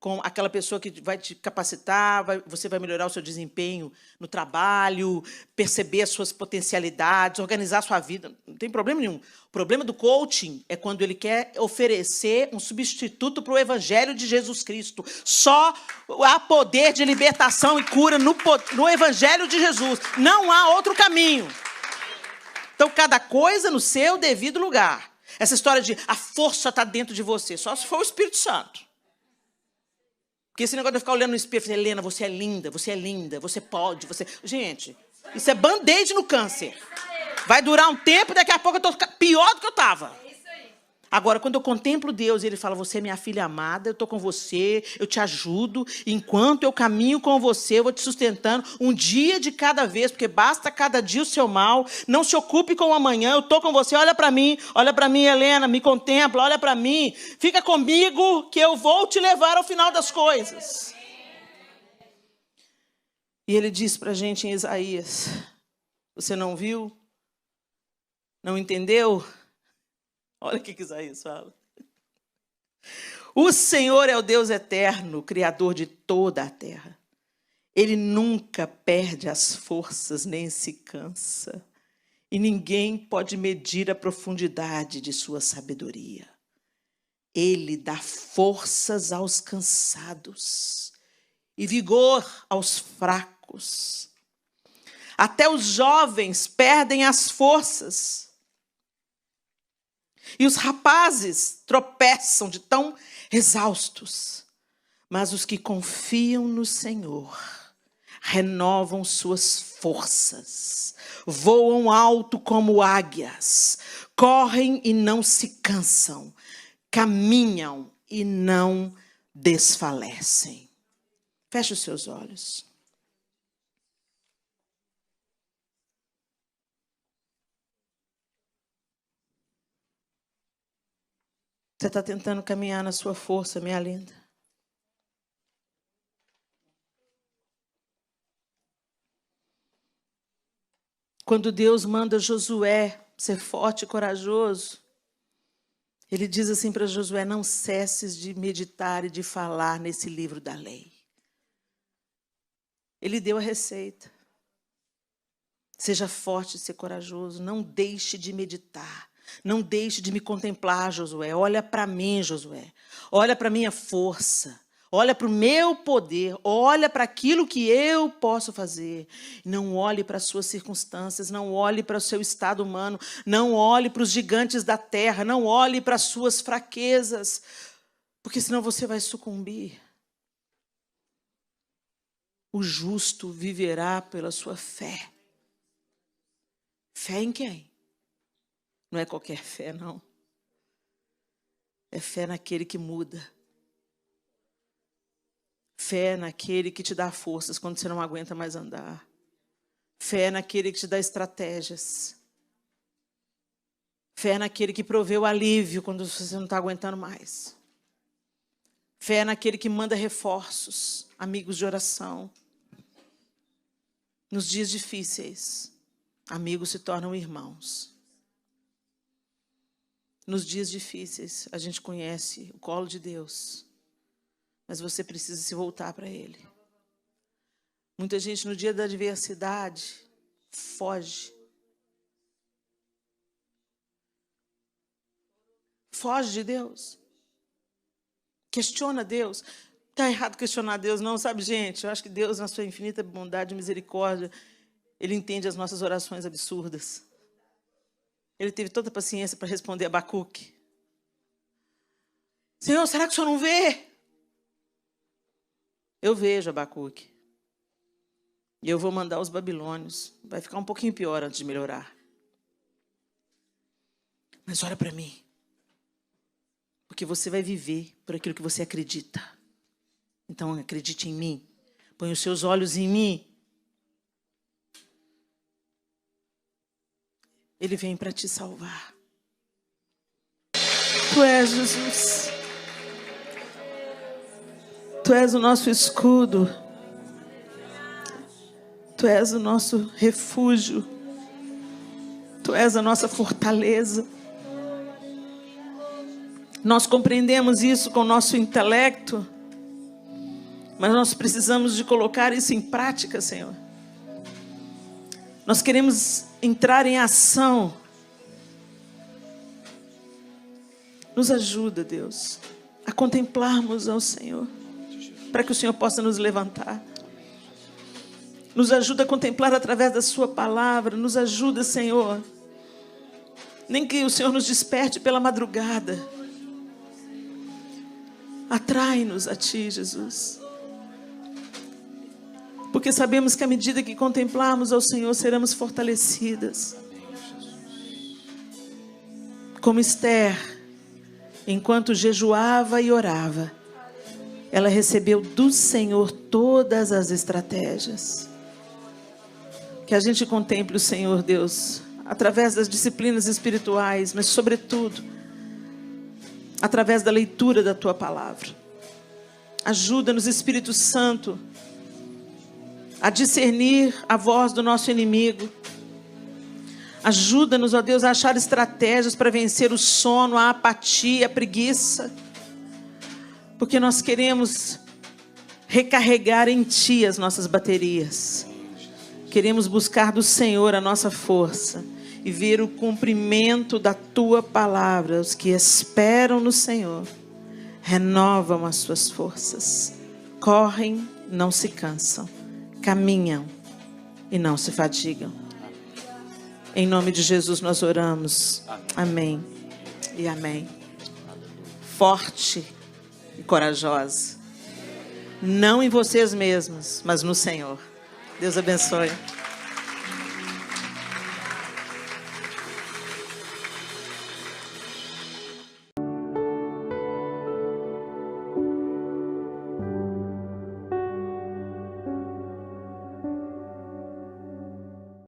Com aquela pessoa que vai te capacitar, você vai melhorar o seu desempenho no trabalho, perceber as suas potencialidades, organizar a sua vida. Não tem problema nenhum. O problema do coaching é quando ele quer oferecer um substituto para o Evangelho de Jesus Cristo. Só há poder de libertação e cura no Evangelho de Jesus. Não há outro caminho. Então, cada coisa no seu devido lugar. Essa história de a força está dentro de você, só se for o Espírito Santo. Porque esse negócio de ficar olhando no espelho, Helena, você é linda, você pode, você... Gente, isso é band-aid no câncer. Vai durar um tempo, daqui a pouco eu estou pior do que eu estava. Agora, quando eu contemplo Deus, Ele fala, você é minha filha amada, eu estou com você, eu te ajudo. Enquanto eu caminho com você, eu vou te sustentando um dia de cada vez, porque basta cada dia o seu mal. Não se ocupe com o amanhã, eu estou com você. Olha para mim, Helena, me contempla, olha para mim. Fica comigo que eu vou te levar ao final das coisas. E Ele diz para a gente em Isaías, você não viu? Não entendeu? Olha o que Isaías fala. O Senhor é o Deus eterno, Criador de toda a terra. Ele nunca perde as forças, nem se cansa. E ninguém pode medir a profundidade de sua sabedoria. Ele dá forças aos cansados e vigor aos fracos. Até os jovens perdem as forças. E os rapazes tropeçam de tão exaustos. Mas os que confiam no Senhor renovam suas forças. Voam alto como águias. Correm e não se cansam. Caminham e não desfalecem. Feche os seus olhos. Você está tentando caminhar na sua força, minha linda. Quando Deus manda Josué ser forte e corajoso, Ele diz assim para Josué, não cesses de meditar e de falar nesse livro da lei. Ele deu a receita. Seja forte e ser corajoso, não deixe de meditar. Não deixe de me contemplar, Josué. Olha para mim, Josué. Olha para a minha força. Olha para o meu poder. Olha para aquilo que eu posso fazer. Não olhe para as suas circunstâncias. Não olhe para o seu estado humano. Não olhe para os gigantes da terra. Não olhe para as suas fraquezas. Porque senão você vai sucumbir. O justo viverá pela sua fé. Fé em quem? Não é qualquer fé, não. É fé naquele que muda. Fé naquele que te dá forças quando você não aguenta mais andar. Fé naquele que te dá estratégias. Fé naquele que provê o alívio quando você não está aguentando mais. Fé naquele que manda reforços, amigos de oração. Nos dias difíceis, amigos se tornam irmãos. Nos dias difíceis, a gente conhece o colo de Deus, mas você precisa se voltar para Ele. Muita gente, no dia da adversidade, foge. Foge de Deus. Questiona Deus. Está errado questionar Deus, não, sabe, gente? Eu acho que Deus, na sua infinita bondade e misericórdia, Ele entende as nossas orações absurdas. Ele teve toda a paciência para responder a Abacuque. Senhor, será que o Senhor não vê? Eu vejo, Abacuque. E eu vou mandar os babilônios. Vai ficar um pouquinho pior antes de melhorar. Mas olha para mim. Porque você vai viver por aquilo que você acredita. Então acredite em mim. Põe os seus olhos em mim. Ele vem para te salvar. Tu és Jesus. Tu és o nosso escudo. Tu és o nosso refúgio. Tu és a nossa fortaleza. Nós compreendemos isso com o nosso intelecto, mas nós precisamos de colocar isso em prática, Senhor. Nós queremos entrar em ação. Nos ajuda, Deus, a contemplarmos ao Senhor, para que o Senhor possa nos levantar. Nos ajuda a contemplar através da sua palavra. Nos ajuda, Senhor. Nem que o Senhor nos desperte pela madrugada. Atrai-nos a Ti, Jesus. Porque sabemos que à medida que contemplarmos ao Senhor, seremos fortalecidas. Como Esther, enquanto jejuava e orava, ela recebeu do Senhor todas as estratégias. Que a gente contemple o Senhor, Deus, através das disciplinas espirituais, mas sobretudo através da leitura da Tua palavra. Ajuda-nos, Espírito Santo, a discernir a voz do nosso inimigo. Ajuda-nos, ó Deus, a achar estratégias para vencer o sono, a apatia, a preguiça. Porque nós queremos recarregar em Ti as nossas baterias. Queremos buscar do Senhor a nossa força e ver o cumprimento da Tua palavra. Os que esperam no Senhor renovam as suas forças. Correm, não se cansam. Caminham e não se fatigam. Em nome de Jesus nós oramos. Amém e amém. Forte e corajosa. Não em vocês mesmos, mas no Senhor. Deus abençoe.